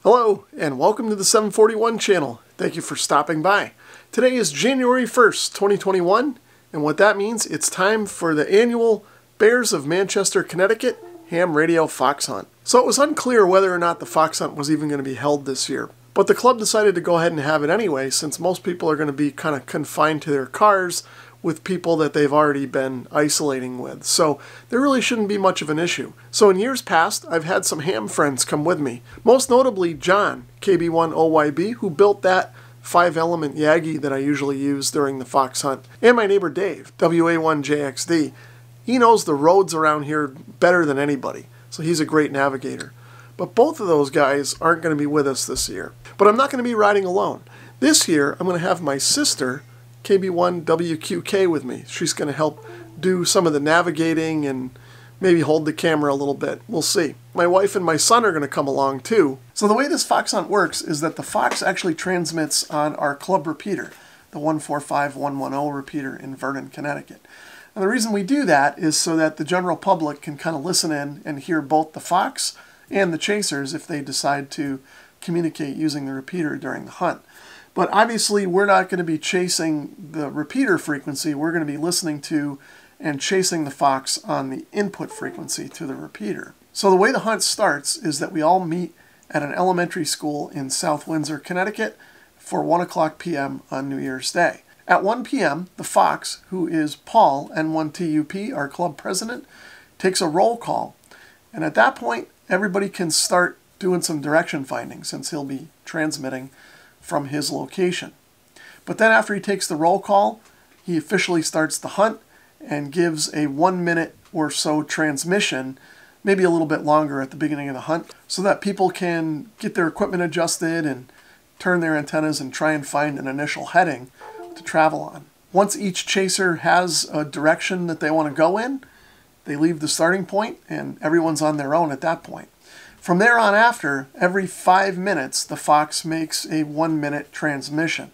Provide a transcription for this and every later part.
Hello, and welcome to the 741 channel. Thank you for stopping by. Today is January 1st, 2021, and what that means, it's time for the annual Bears of Manchester, Connecticut ham radio fox hunt. So it was unclear whether or not the fox hunt was even going to be held this year. But the club decided to go ahead and have it anyway, since most people are going to be kind of confined to their cars with people that they've already been isolating with. So there really shouldn't be much of an issue. So in years past, I've had some ham friends come with me. Most notably John, KB1OYB, who built that 5-element Yagi that I usually use during the fox hunt. And my neighbor Dave, WA1JXD. He knows the roads around here better than anybody, so he's a great navigator. But both of those guys aren't going to be with us this year. But I'm not going to be riding alone. This year, I'm going to have my sister, KB1WQK, with me. She's going to help do some of the navigating and maybe hold the camera a little bit. We'll see. My wife and my son are going to come along too. So the way this fox hunt works is that the fox actually transmits on our club repeater, the 145110 repeater in Vernon, Connecticut. And the reason we do that is so that the general public can kind of listen in and hear both the fox and the chasers if they decide to communicate using the repeater during the hunt. But obviously we're not going to be chasing the repeater frequency, we're going to be listening to and chasing the fox on the input frequency to the repeater. So the way the hunt starts is that we all meet at an elementary school in South Windsor, Connecticut for 1 p.m. on New Year's Day. At 1 p.m., the fox, who is Paul, N1TUP, our club president, takes a roll call. And at that point, everybody can start doing some direction finding since he'll be transmitting from his location. But then after he takes the roll call, he officially starts the hunt and gives a 1 minute or so transmission, maybe a little bit longer at the beginning of the hunt, so that people can get their equipment adjusted and turn their antennas and try and find an initial heading to travel on. Once each chaser has a direction that they want to go in, they leave the starting point and everyone's on their own at that point. From there on after, every 5 minutes, the fox makes a 1 minute transmission.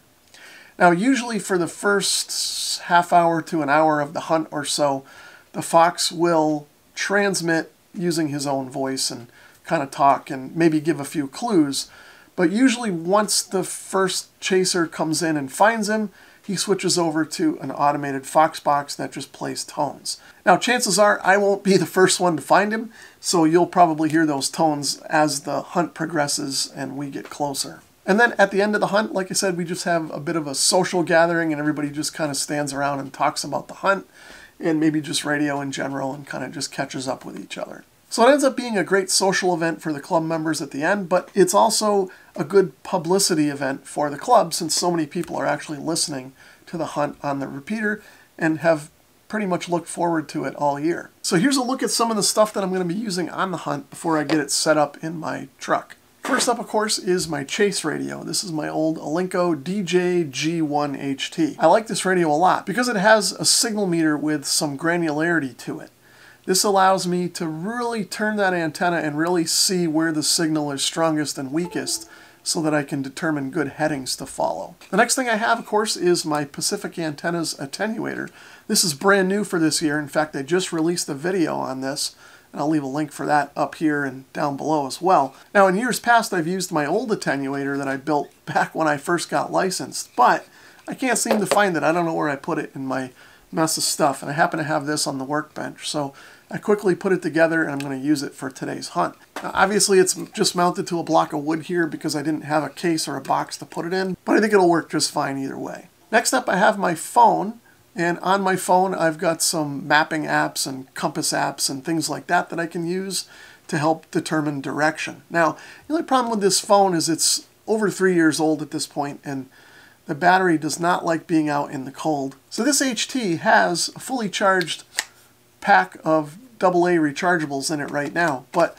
Now, usually for the first half hour to an hour of the hunt or so, the fox will transmit using his own voice and kind of talk and maybe give a few clues. But usually once the first chaser comes in and finds him, he switches over to an automated fox box that just plays tones. Now, chances are I won't be the first one to find him, so you'll probably hear those tones as the hunt progresses and we get closer. And then at the end of the hunt, like I said, we just have a bit of a social gathering and everybody just kind of stands around and talks about the hunt and maybe just radio in general and kind of just catches up with each other. So it ends up being a great social event for the club members at the end, but it's also a good publicity event for the club since so many people are actually listening to the hunt on the repeater and have pretty much looked forward to it all year. So here's a look at some of the stuff that I'm going to be using on the hunt before I get it set up in my truck. First up, of course, is my chase radio. This is my old Alinco DJ-G1HT. I like this radio a lot because it has a signal meter with some granularity to it. This allows me to really turn that antenna and really see where the signal is strongest and weakest so that I can determine good headings to follow. The next thing I have, of course, is my Pacific Antennas Attenuator. This is brand new for this year. In fact, I just released a video on this, and I'll leave a link for that up here and down below as well. Now, in years past, I've used my old attenuator that I built back when I first got licensed, but I can't seem to find it. I don't know where I put it in my mess of stuff, and I happen to have this on the workbench, so I quickly put it together and I'm going to use it for today's hunt. Now, obviously it's just mounted to a block of wood here because I didn't have a case or a box to put it in, but I think it'll work just fine either way. Next up, I have my phone, and on my phone I've got some mapping apps and compass apps and things like that that I can use to help determine direction. Now, the only problem with this phone is it's over 3 years old at this point and the battery does not like being out in the cold. So this HT has a fully charged pack of AA rechargeables in it right now, but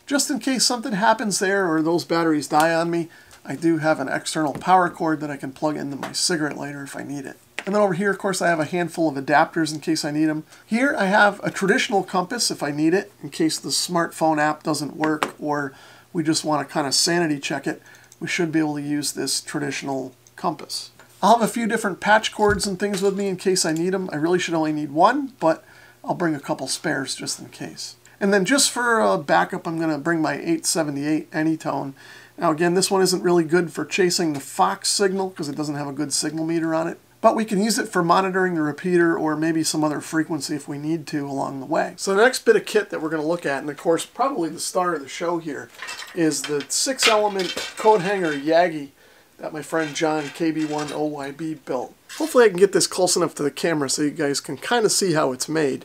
just in case something happens there or those batteries die on me, I do have an external power cord that I can plug into my cigarette lighter if I need it. And then over here, of course, I have a handful of adapters in case I need them. Here I have a traditional compass if I need it, in case the smartphone app doesn't work or we just want to kind of sanity check it. We should be able to use this traditional compass. I'll have a few different patch cords and things with me in case I need them. I really should only need one, but I'll bring a couple spares just in case. And then just for a backup, I'm going to bring my 878 Anytone. Now again, this one isn't really good for chasing the Fox signal because it doesn't have a good signal meter on it. But we can use it for monitoring the repeater or maybe some other frequency if we need to along the way. So the next bit of kit that we're going to look at, and of course probably the star of the show here, is the 6-element coat hanger Yagi that my friend John KB1OYB built. Hopefully I can get this close enough to the camera so you guys can kind of see how it's made.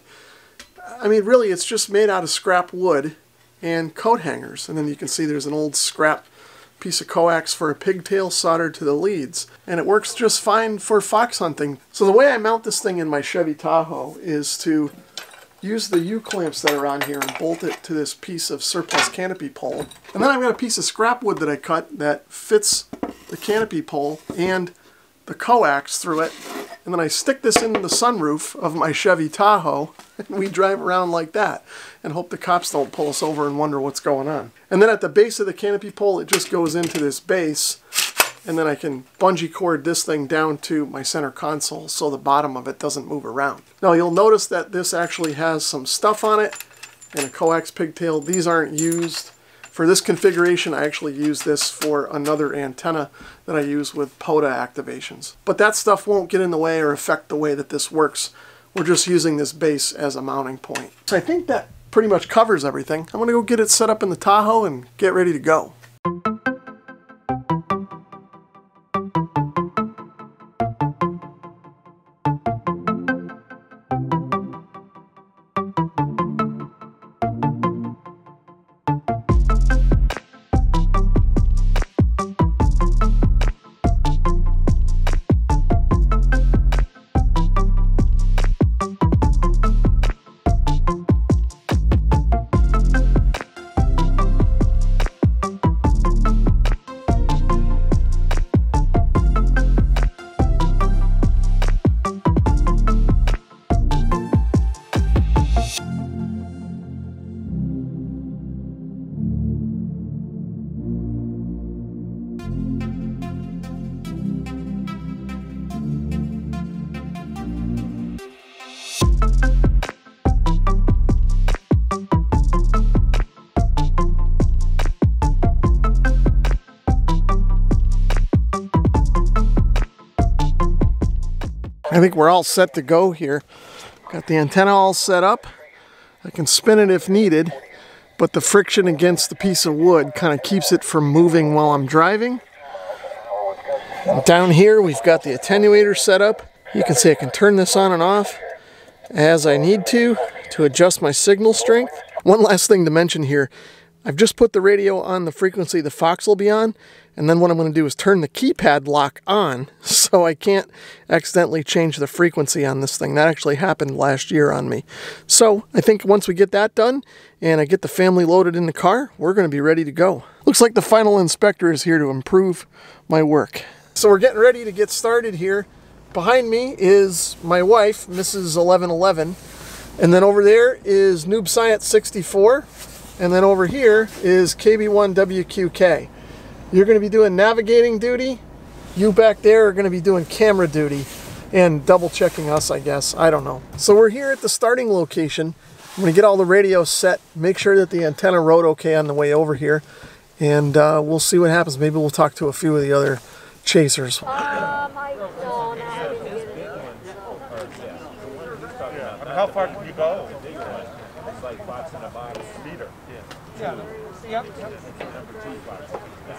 I mean, really, it's just made out of scrap wood and coat hangers. And then you can see there's an old scrap piece of coax for a pigtail soldered to the leads. And it works just fine for fox hunting. So the way I mount this thing in my Chevy Tahoe is to use the U-clamps that are on here and bolt it to this piece of surplus canopy pole. And then I've got a piece of scrap wood that I cut that fits the canopy pole and the coax through it. And then I stick this into the sunroof of my Chevy Tahoe, and we drive around like that and hope the cops don't pull us over and wonder what's going on. And then at the base of the canopy pole, it just goes into this base, and then I can bungee cord this thing down to my center console so the bottom of it doesn't move around. Now you'll notice that this actually has some stuff on it and a coax pigtail. These aren't used. For this configuration, I actually use this for another antenna that I use with POTA activations. But that stuff won't get in the way or affect the way that this works. We're just using this base as a mounting point. So I think that pretty much covers everything. I'm going to go get it set up in the Tahoe and get ready to go. I think we're all set to go here. Got the antenna all set up. I can spin it if needed, but the friction against the piece of wood kind of keeps it from moving while I'm driving. And down here we've got the attenuator set up. You can see I can turn this on and off as I need to adjust my signal strength. One last thing to mention here. I've just put the radio on the frequency the Fox will be on, and then what I'm going to do is turn the keypad lock on so I can't accidentally change the frequency on this thing. That actually happened last year on me. So I think once we get that done and I get the family loaded in the car, we're going to be ready to go. Looks like the final inspector is here to improve my work. So we're getting ready to get started here. Behind me is my wife, Mrs. 1111, and then over there is Noob Science 64. And then over here is KB1WQK. You're going to be doing navigating duty. You back there are going to be doing camera duty and double checking us, I guess. I don't know. So we're here at the starting location. I'm going to get all the radios set, make sure that the antenna rode okay on the way over here, and we'll see what happens. Maybe we'll talk to a few of the other chasers. I don't. I didn't get it. How far can you go? It's like Fox in a box meter. Yeah. Yep.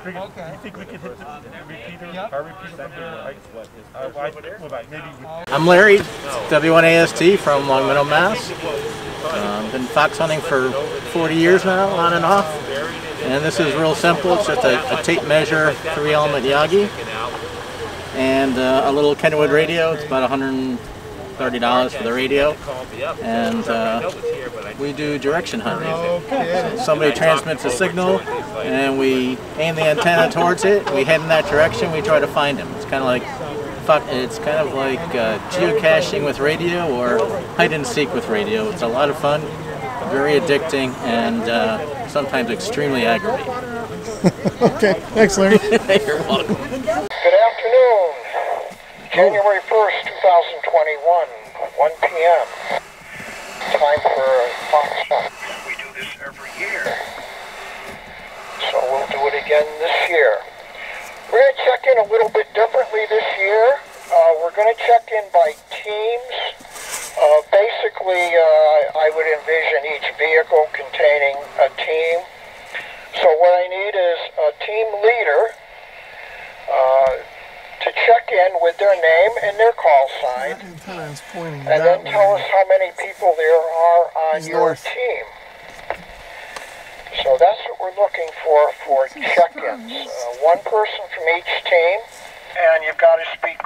Okay. You think we could hit the repeater? Yep. Our repeater I'm Larry, W1AST from Long Meadow, Mass. Been fox hunting for 40 years now, on and off. And this is real simple. It's just a tape measure 3-element Yagi and a little Kenwood radio. It's about $130 for the radio. And we do direction hunting. So somebody transmits a signal and we aim the antenna towards it. We head in that direction. We try to find him. It's kind of like geocaching with radio or hide and seek with radio. It's a lot of fun, very addicting, and sometimes extremely aggravating. Okay, thanks, Larry. You're welcome. Good afternoon. January 1st, 2021, 1 p.m. Time for a fox hunt. We do it again this year. We're going to check in a little bit differently this year. We're going to check in by teams. Basically, I would envision each vehicle containing a team. So what I need is a team leader to check in with their name and their call sign, That antenna is pointing and that then tell way. us how many people there are on It's your north. team. So that's what we're looking for check-ins. One person from each team, and you've got to speak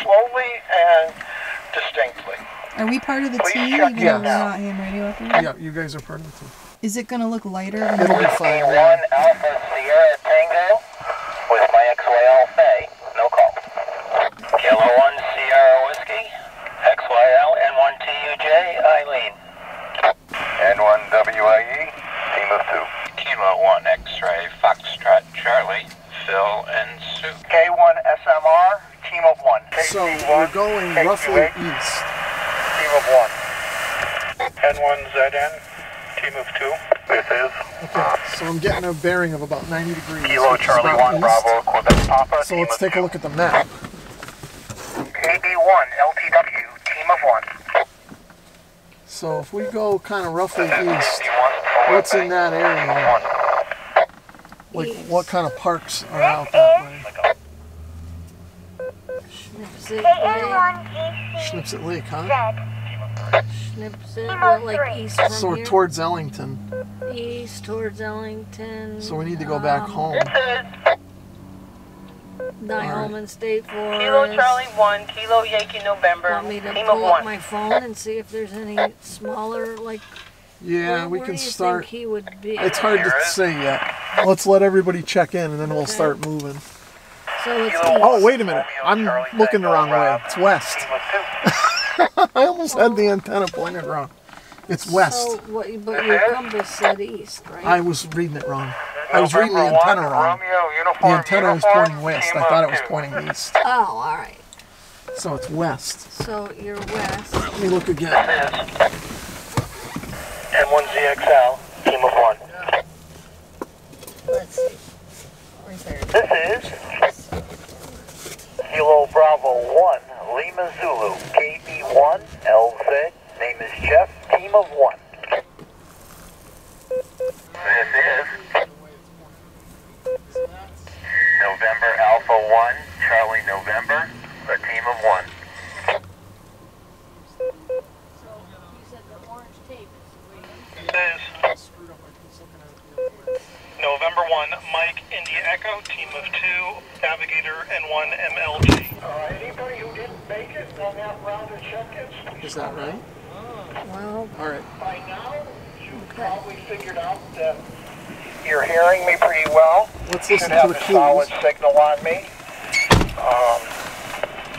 slowly and distinctly. Are we part of the Please team, check even though in we're now. not AM radio operators? Yeah, you guys are part of the team. Is it going to look lighter? When It'll be we- fine. A1 Alpha Sierra Tango with my XYL Faye, no call. Kilo 1 Sierra Whiskey, XYL N1 TUJ Eileen. N1 WIE, team of 2. Kilo 1 X-Ray Foxtrot Charlie, Phil and Sue. K1 SMR, team of 1. So we're going roughly east. Team of 1. N1 ZN, team of 2. This is Okay, so I'm getting a bearing of about 90 degrees. Kilo which is Charlie about 1 east. Bravo Quebec Papa, So team let's of take a 2. look at the map. KB1 LTW, team of 1. So if we go kind of roughly east, what's in that area? Like what kind of parks are out that way? Schnipsit Lake, huh? Schnipsit, well, like east from So here. towards Ellington. East towards Ellington. So we need to go back home. Nyholman State Forest. Kilo Charlie 1, Kilo Yankee November, Want me to team of pull up 1. my phone and see if there's any smaller, like, Yeah, we where can do you start. think he would be? It's hard to say yet. Let's let everybody check in and then we'll start moving. So it's east. Oh, wait a minute. I'm looking the wrong way. It's west. I almost had the antenna pointed wrong. It's west. So, but your compass said east, right? I was reading it wrong. I was reading the antenna wrong. The antenna was pointing west. I thought it was pointing east. Oh, all right. So it's west. So you're west. Let me look again. N1ZXL, team of 1. Let's see. Right there. This is Kilo Bravo 1, Lima Zulu, KB1, LZ, name is Jeff, team of 1. This is November Alpha 1, Charlie November, a team of 1. This is November 1, Mike India Echo, team of 2, Navigator N1 MLG. Anybody who didn't make it on that round of check-ins, Is that right? Well, All right. by now, you've probably figured out that you're hearing me pretty well. Let's Should listen to have the a solid clues. signal on me.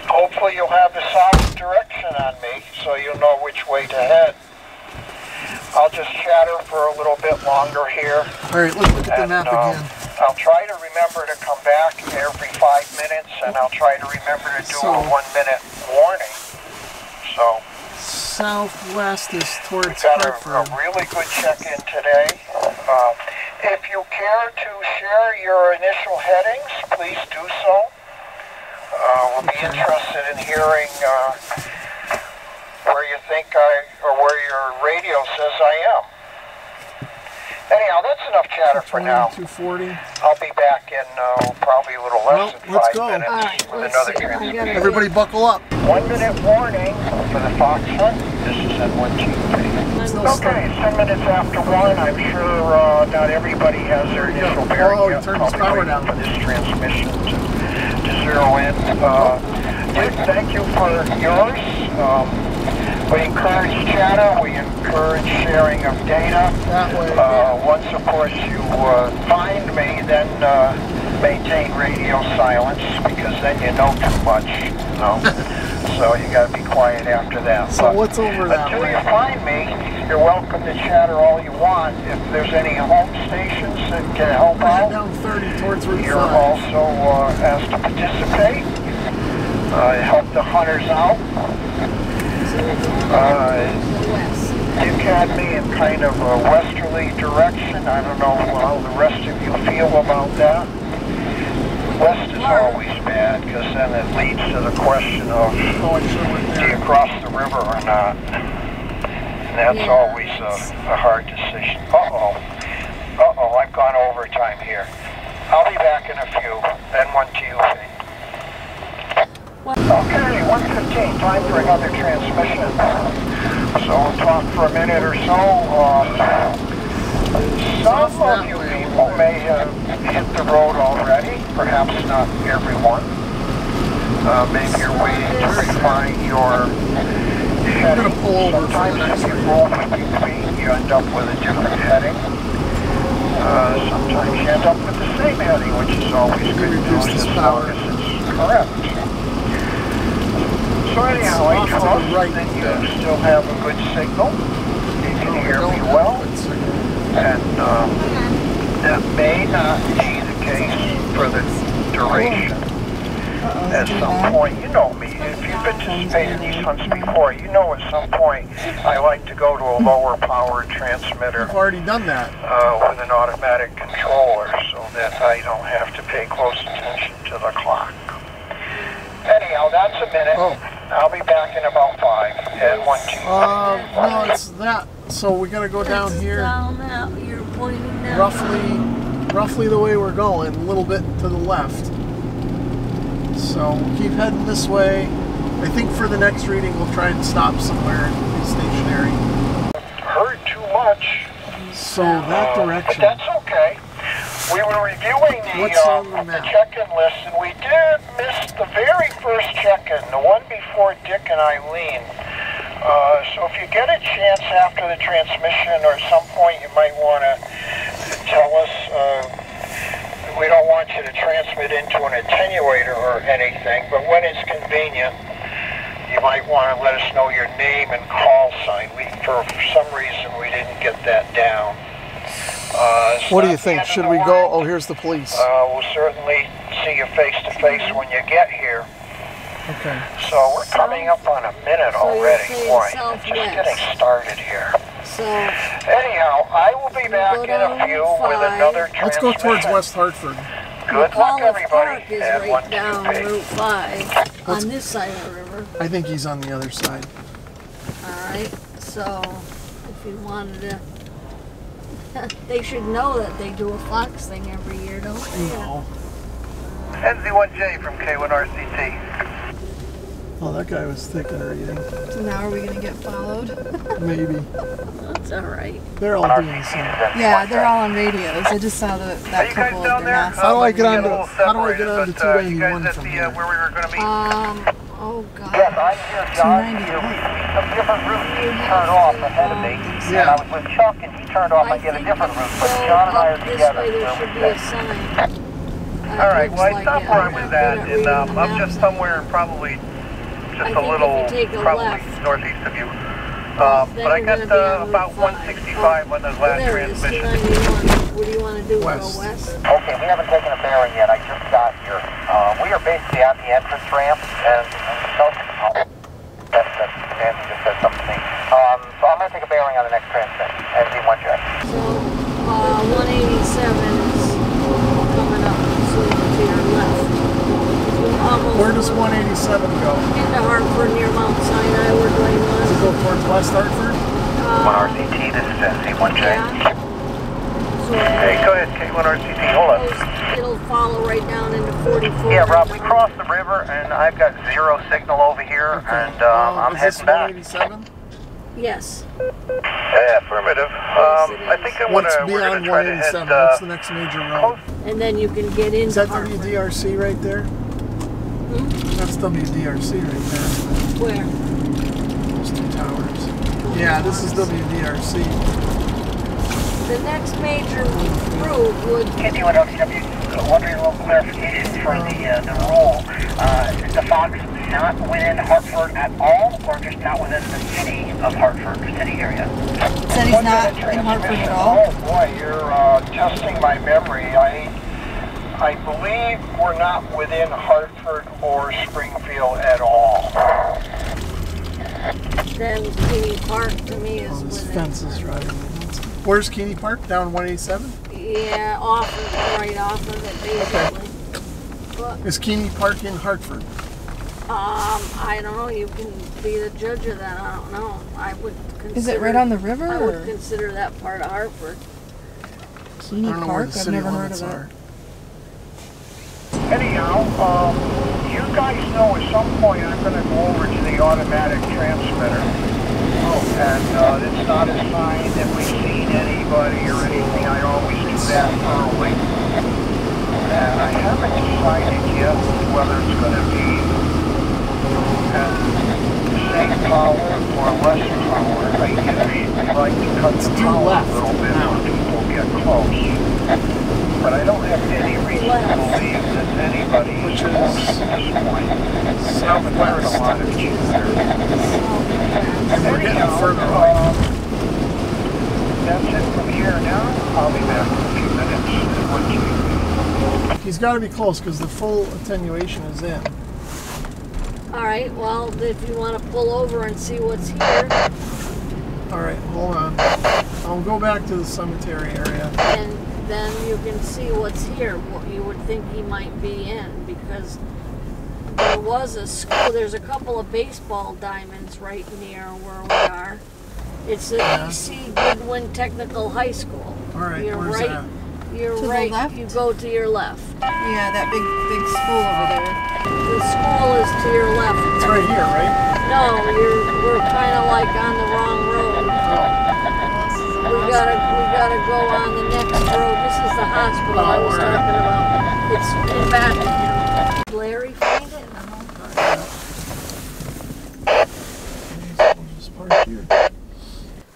Hopefully you'll have the solid direction on me so you'll know which way to head. I'll just chatter for a little bit longer here. All right, let's look at the And, map again. I'll try to remember to come back every 5 minutes, and I'll try to remember to do a 1-minute warning. So Southwest is towards we've got a Hartford. really good check-in today. If you care to share your initial headings, please do so. We'll be interested in hearing where you think or where your radio says I am. Anyhow, that's enough chatter for now. 240. I'll be back in probably a little less than Well, let's 5 go. minutes all right. with Let's another see. I transmission. gotta Everybody buckle up. 1-minute warning for the Fox Hunt. This is N1GP. Okay, 10 minutes after 1. I'm sure not everybody has their initial bearing Oh, he yet. turned his I'll be power waiting down. for this transmission to zero in. Dick, thank you for yours. We encourage chatter. We encourage sharing of data. That way. Once, of course, you find me, then maintain radio silence, because then you know too much, you know. So you got to be quiet after that. So what's over that Until way? you find me, you're welcome to chatter all you want. If there's any home stations that can help Head out, down 30 towards Route you're 5. also asked to participate. Help the hunters out. So we're going to the west. Dick had me in kind of a westerly direction. I don't know how the rest of you feel about that. West is always bad because then it leads to the question of do you cross the river or not? And that's always a hard decision. Uh-oh, I've gone overtime here. I'll be back in a few. Then one to you, Faye. Okay, 1:15, time for another transmission. So we'll talk for a minute or so. Some of you people may have hit the road already, perhaps not everyone. Maybe you're waiting to find your heading. Sometimes if you roll with your feet, you end up with a different heading. Sometimes you end up with the same heading, which is always good news as long as it's correct. So anyhow, I trust that you still have a good signal. You can hear me well. And that may not be the case for the duration. At some point, you know me, if you've participated in these hunts before, you know at some point I like to go to a lower powered transmitter. I've already done that. With an automatic controller so that I don't have to pay close attention to the clock. Anyhow, that's a minute. Oh. I'll be back in about 5. And 1, 2, 3. No, it's that. So we gotta go down here. Down now. You're pointing down. Roughly the way we're going, a little bit to the left. So we'll keep heading this way. I think for the next reading we'll try and stop somewhere and be stationary. Heard too much. So that direction. But that's okay. We were reviewing the check-in list, and we did miss the very first check-in, the one before Dick and Eileen. So if you get a chance after the transmission or at some point you might want to tell us, we don't want you to transmit into an attenuator or anything, but when it's convenient, you might want to let us know your name and call sign. For some reason we didn't get that down. What do you think? Should we go? Oh, here's the police. We'll certainly see you face to face when you get here. Okay. So we're coming up on a minute already. Boy, just getting started here. So anyhow, I will be back in a few with another transmission. Let's go towards West Hartford. Good luck, everybody. Park is And right down Route 5 on this side of the river. I think he's on the other side. Alright, so if you wanted to, they should know that they do a Fox thing every year, don't they? No. NZ1J from K1RCT. Oh, that guy was thick in reading. So now are we going to get followed? Maybe. That's alright. They're all doing the same. Yeah, they're all on radios. I just saw that couple of their masks. How do I get onto 291 from here? Where we were going to meet? Oh god. Yes, I'm here, John. You some different route you turned off ahead of me. Yeah. And I was with Chuck and he turned off. I get a different route, but John and I are together. This way there should be a sign. Alright, well I stopped where I was at and I'm just somewhere probably just a little, probably northeast of you. But I got about 165 on the last transmission. What do you want to do? West. Go west? Okay, we haven't taken a bearing yet. I just got here. We are basically at the entrance ramp, and Nancy just said something to me. So I'm going to take a bearing on the next transmission, NZ1J. So, 187 is coming up soon to your left. Where does 187 go? Into Hartford near Mount Sinai, we're going Does it west. go towards West Hartford? 1RCT, this is NZ1J. Yeah. So, Hey, go ahead, K1RCT, hold on. it'll follow right down into 44. Yeah, Rob, we crossed the river, and I've got zero signal over here, and I'm is this heading back. 187? Yes. Yeah, affirmative. I think we're What's going beyond to try to head 187? What's the next major road? And then you can get into Is that Hartford. WDRC right there? That's WDRC right there. Where? Those two towers. Yeah, this is WDRC. The next major route would... K1RCW, wondering a little clarification for the rule. Is the Fox not within Hartford at all, or just not within the city of Hartford, city area? Said he's not in Hartford at all? Oh boy, you're testing my memory. I believe we're not within Hartford or Springfield at all. then Keeney Park to me is Oh, this within. fence is driving me nuts. Where's Keeney Park? Down 187? Yeah, right off of it, basically. But, Is Keeney Park in Hartford? I don't know. You can be the judge of that. I don't know. I would consider. Is it right on the river? I or? would consider that part of Hartford. Keeney I don't know where Park? the I've city never heard limits of it. are. Anyhow, you guys know at some point I'm going to go over to the automatic transmitter. And it's not a sign that we've seen anybody or anything. I always do that early. And I haven't decided yet whether it's going to be the same power or less power. I usually like to cut the power a little bit when people get close. But I don't have any reason to believe that anybody is close at this point. I haven't heard a lot of chatter. And we're getting further away. That's it from here now. I'll be back in a few minutes. He's got to be close because the full attenuation is in. All right. Well, if you want to pull over and see what's here, All right, hold on. I'll go back to the cemetery area. and then you can see what's here. What you would think he might be in, because there was a school. There's a couple of baseball diamonds right near where we are. It's the E.C. Goodwin Technical High School. All right, You're where's right. that? You're To the right. left? You go to your left. Yeah, that big school over there. The school is to your left. It's right here, right? No, we're kind of like on the wrong road. We gotta go on the next road. This is the hospital I was talking about. It's in back. Did Larry find it? We'll just park here.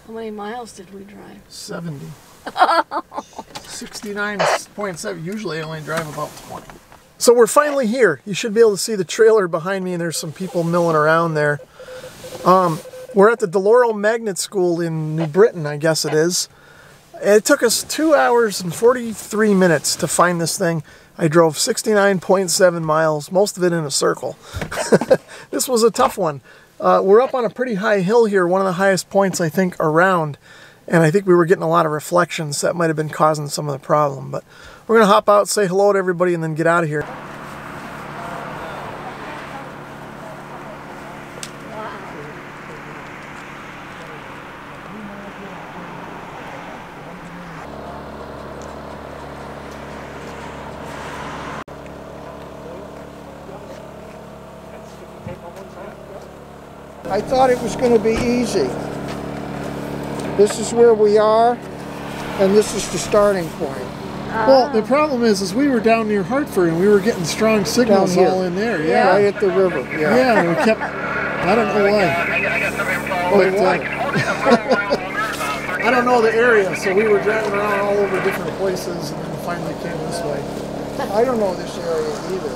How many miles did we drive? 70. 69.7. Usually I only drive about 20. So we're finally here. You should be able to see the trailer behind me, and there's some people milling around there. We're at the Deloro Magnet School in New Britain, I guess it is. It took us 2 hours and 43 minutes to find this thing. I drove 69.7 miles, most of it in a circle. This was a tough one. We're up on a pretty high hill here, one of the highest points I think around. And I think we were getting a lot of reflections that might have been causing some of the problem. But we're going to hop out, say hello to everybody, and then get out of here. I thought it was going to be easy. This is where we are, and this is the starting point. Well, the problem is we were down near Hartford, and we were getting strong signals Down here. all in there. Yeah, Right at the river. Yeah. yeah, and we kept, I don't know why. But, I don't know the area, so we were driving around all over different places, and then finally came this way. I don't know this area either.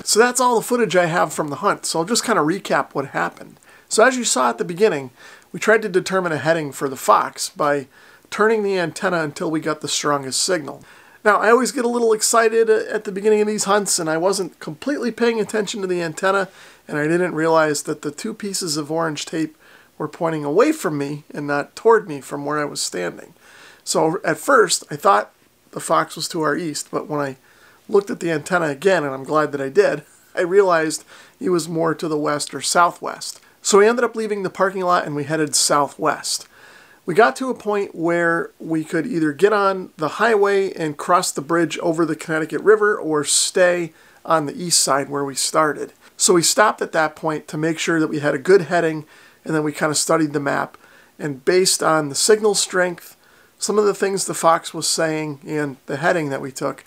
So that's all the footage I have from the hunt, so I'll just kind of recap what happened. So as you saw at the beginning, we tried to determine a heading for the fox by turning the antenna until we got the strongest signal. Now, I always get a little excited at the beginning of these hunts, and I wasn't completely paying attention to the antenna, and I didn't realize that the two pieces of orange tape were pointing away from me and not toward me from where I was standing. So at first, I thought the fox was to our east, but when I looked at the antenna again, and I'm glad that I did, I realized he was more to the west or southwest. So we ended up leaving the parking lot and we headed southwest. We got to a point where we could either get on the highway and cross the bridge over the Connecticut River or stay on the east side where we started. So we stopped at that point to make sure that we had a good heading, and then we kind of studied the map. And based on the signal strength, some of the things the fox was saying, and the heading that we took,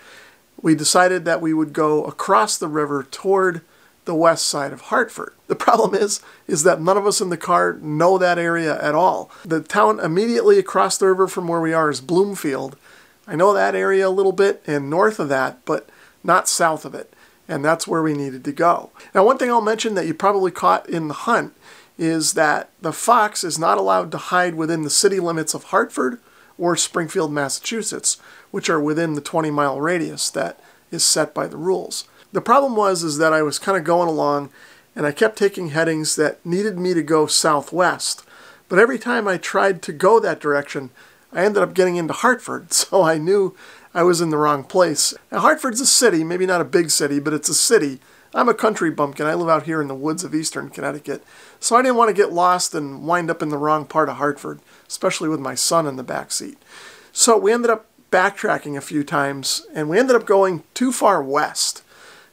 we decided that we would go across the river toward the west side of Hartford. The problem is that none of us in the car know that area at all. The town immediately across the river from where we are is Bloomfield. I know that area a little bit and north of that, but not south of it. And that's where we needed to go. Now, one thing I'll mention that you probably caught in the hunt is that the fox is not allowed to hide within the city limits of Hartford or Springfield, Massachusetts, which are within the 20-mile radius that is set by the rules. The problem was that I was kind of going along, and I kept taking headings that needed me to go southwest. But every time I tried to go that direction, I ended up getting into Hartford, so I knew I was in the wrong place. Now, Hartford's a city, maybe not a big city, but it's a city. I'm a country bumpkin. I live out here in the woods of eastern Connecticut, so I didn't want to get lost and wind up in the wrong part of Hartford, especially with my son in the back seat. So we ended up backtracking a few times, and we ended up going too far west.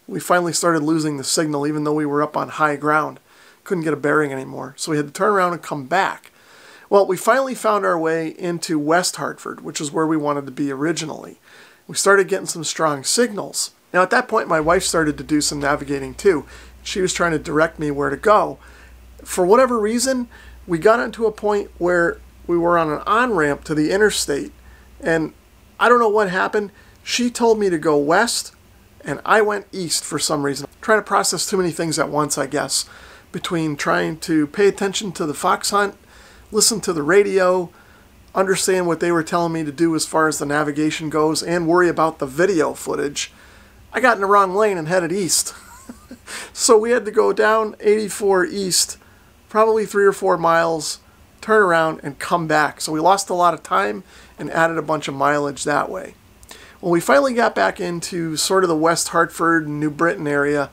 We finally started losing the signal, even though we were up on high ground. Couldn't get a bearing anymore, so we had to turn around and come back. Well, we finally found our way into West Hartford, which is where we wanted to be originally. We started getting some strong signals. Now, at that point, my wife started to do some navigating too. She was trying to direct me where to go. For whatever reason, we got into a point where we were on an on-ramp to the interstate, and I don't know what happened. She told me to go west, and I went east for some reason. Trying to process too many things at once, I guess, between trying to pay attention to the fox hunt, listen to the radio, understand what they were telling me to do as far as the navigation goes, and worry about the video footage. I got in the wrong lane and headed east. So we had to go down 84 east, probably 3 or 4 miles, turn around and come back. So we lost a lot of time and added a bunch of mileage that way. Well, we finally got back into sort of the West Hartford and New Britain area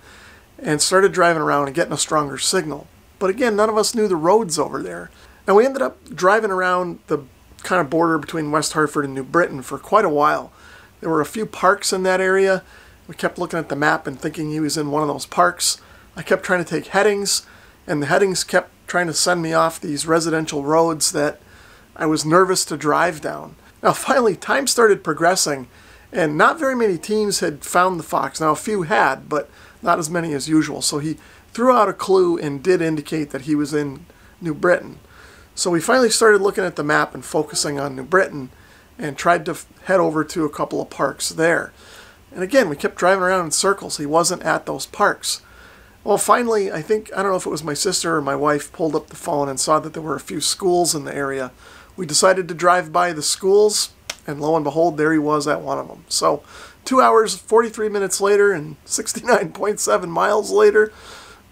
and started driving around and getting a stronger signal. But again, none of us knew the roads over there. And we ended up driving around the kind of border between West Hartford and New Britain for quite a while. There were a few parks in that area. We kept looking at the map and thinking he was in one of those parks. I kept trying to take headings, and the headings kept trying to send me off these residential roads that I was nervous to drive down. Now finally, time started progressing, and not very many teams had found the fox. Now a few had, but not as many as usual. So he threw out a clue and did indicate that he was in New Britain. So we finally started looking at the map and focusing on New Britain and tried to head over to a couple of parks there. And again, we kept driving around in circles. He wasn't at those parks. Well, finally, I don't know if it was my sister or my wife, pulled up the phone and saw that there were a few schools in the area. We decided to drive by the schools, and lo and behold, there he was at one of them. So 2 hours, 43 minutes later, and 69.7 miles later,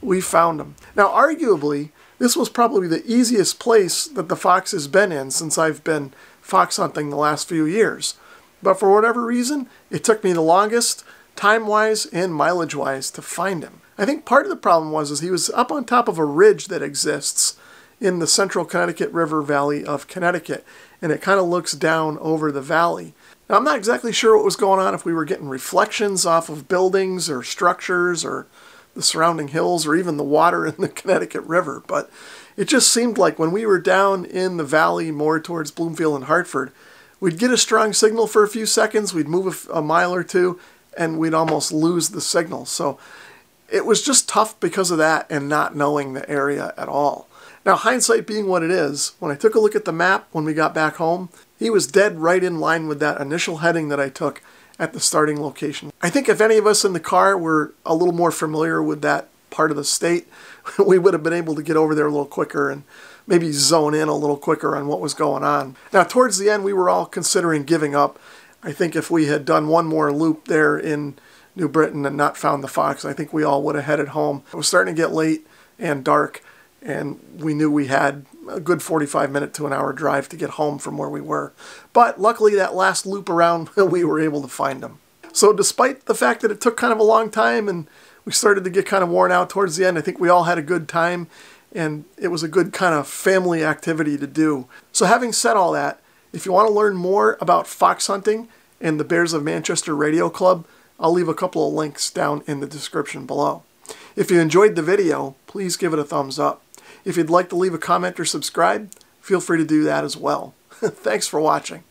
we found him. Now, arguably, this was probably the easiest place that the fox has been in since I've been fox hunting the last few years. But for whatever reason, it took me the longest, time-wise and mileage-wise, to find him. I think part of the problem was he was up on top of a ridge that exists in the central Connecticut River Valley of Connecticut, and it kind of looks down over the valley. Now, I'm not exactly sure what was going on, if we were getting reflections off of buildings or structures or the surrounding hills or even the water in the Connecticut River, but it just seemed like when we were down in the valley more towards Bloomfield and Hartford, we'd get a strong signal for a few seconds, we'd move a mile or two, and we'd almost lose the signal. So it was just tough because of that and not knowing the area at all. Now, hindsight being what it is, when I took a look at the map when we got back home, he was dead right in line with that initial heading that I took at the starting location. I think if any of us in the car were a little more familiar with that part of the state, we would have been able to get over there a little quicker and maybe zone in a little quicker on what was going on. Now, towards the end, we were all considering giving up. I think if we had done one more loop there in New Britain and not found the fox, I think we all would have headed home. It was starting to get late and dark, and we knew we had a good 45-minute to an hour drive to get home from where we were. But luckily, that last loop around, we were able to find him. So despite the fact that it took kind of a long time and we started to get kind of worn out towards the end, I think we all had a good time, and it was a good kind of family activity to do. So having said all that, if you want to learn more about fox hunting and the Bears of Manchester Radio Club, I'll leave a couple of links down in the description below. If you enjoyed the video, please give it a thumbs up. If you'd like to leave a comment or subscribe, feel free to do that as well. Thanks for watching.